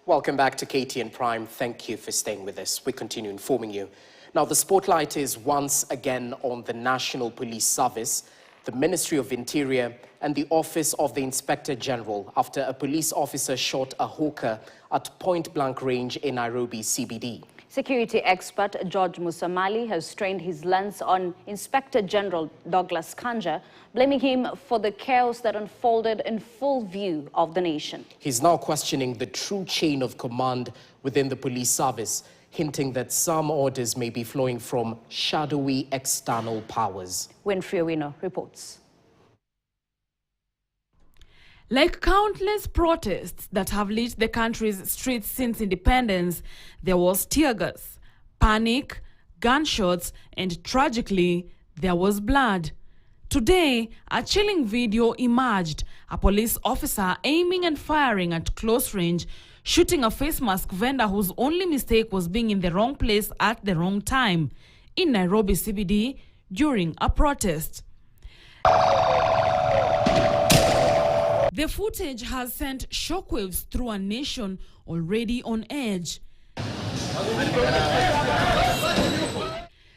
Welcome back to KTN Prime. Thank you for staying with us. We continue informing you. Now, the spotlight is once again on the National Police Service, the Ministry of Interior, and the Office of the Inspector General after a police officer shot a hawker at point-blank range in Nairobi CBD. Security expert George Musamali has trained his lens on Inspector General Douglas Kanja, blaming him for the chaos that unfolded in full view of the nation. He's now questioning the true chain of command within the police service, hinting that some orders may be flowing from shadowy external powers. Winfrey Owino reports. Like countless protests that have lit the country's streets since independence, there was tear gas, panic, gunshots, and tragically, there was blood. Today, a chilling video emerged, a police officer aiming and firing at close range, shooting a face mask vendor whose only mistake was being in the wrong place at the wrong time, in Nairobi CBD during a protest. The footage has sent shockwaves through a nation already on edge.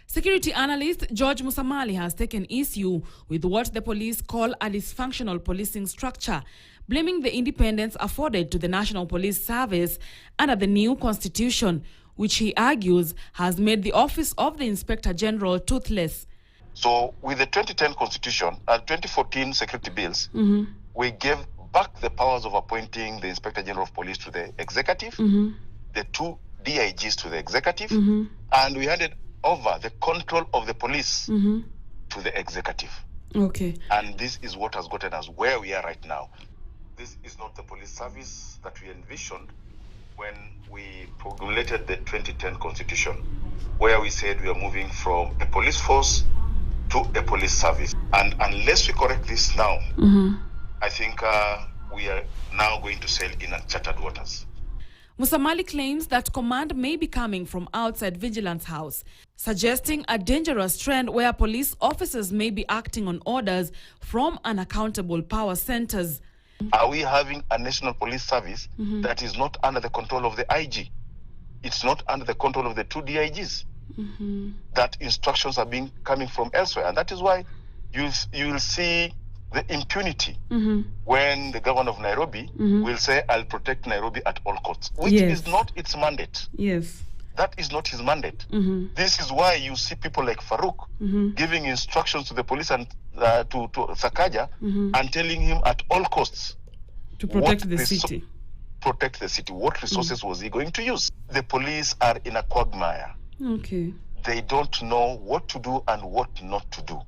Security analyst George Musamali has taken issue with what the police call a dysfunctional policing structure, blaming the independence afforded to the National Police Service under the new constitution, which he argues has made the office of the Inspector General toothless. So with the 2010 constitution and 2014 security bills, we gave back the powers of appointing the Inspector General of Police to the executive, the two DIGs to the executive, and we handed over the control of the police to the executive. Okay. And this is what has gotten us where we are right now. This is not the police service that we envisioned when we promulgated the 2010 constitution, where we said we are moving from a police force to a police service. And unless we correct this now, I think we are now going to sail in uncharted waters. Musamali claims that command may be coming from outside Vigilance House, suggesting a dangerous trend where police officers may be acting on orders from unaccountable power centers. Are we having a national police service that is not under the control of the IG? It's not under the control of the two DIGs. That instructions are coming from elsewhere. And that is why you will see the impunity when the governor of Nairobi will say, I'll protect Nairobi at all costs, which is not its mandate. Yes. That is not his mandate. This is why you see people like Farouk giving instructions to the police and to Sakaja and telling him at all costs to protect the city. Protect the city. What resources was he going to use? The police are in a quagmire. Okay. They don't know what to do and what not to do.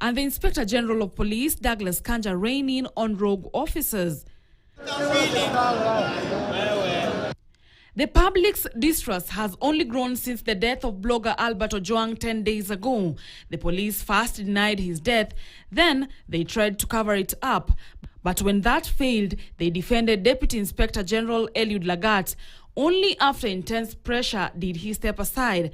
And the Inspector General of Police, Douglas Kanja, rein in on rogue officers. The public's distrust has only grown since the death of blogger Albert Ojwang 10 days ago. The police first denied his death, then they tried to cover it up. But when that failed, they defended Deputy Inspector General Eliud Lagat. Only after intense pressure did he step aside.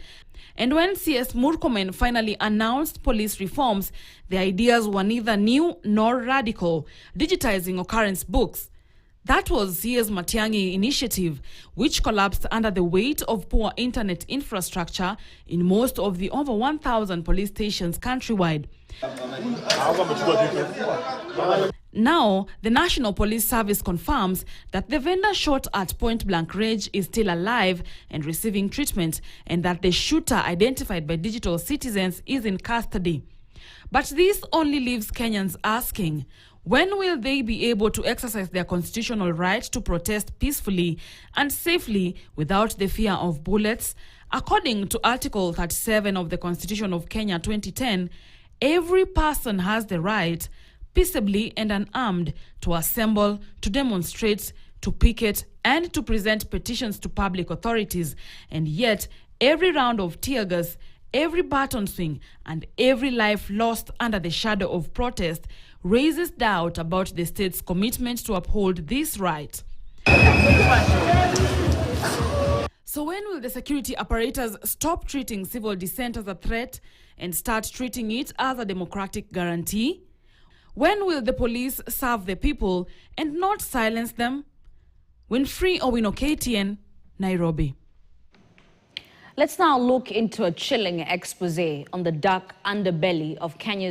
And when CS Murkomen finally announced police reforms, the ideas were neither new nor radical, digitizing occurrence books. That was CS Matiang'i initiative, which collapsed under the weight of poor internet infrastructure in most of the over 1,000 police stations countrywide. Now, the National Police Service confirms that the vendor shot at point-blank range is still alive and receiving treatment, and that the shooter, identified by digital citizens, is in custody. But this only leaves Kenyans asking, when will they be able to exercise their constitutional right to protest peacefully and safely without the fear of bullets? According to Article 37 of the Constitution of Kenya 2010, every person has the right, peaceably and unarmed, to assemble, to demonstrate, to picket, and to present petitions to public authorities. And yet, every round of tear gas, every baton swing, and every life lost under the shadow of protest raises doubt about the state's commitment to uphold this right. So when will the security apparatus stop treating civil dissent as a threat and start treating it as a democratic guarantee? When will the police serve the people and not silence them? Winfrey Owino, KTN, Nairobi. Let's now look into a chilling expose on the dark underbelly of Kenya's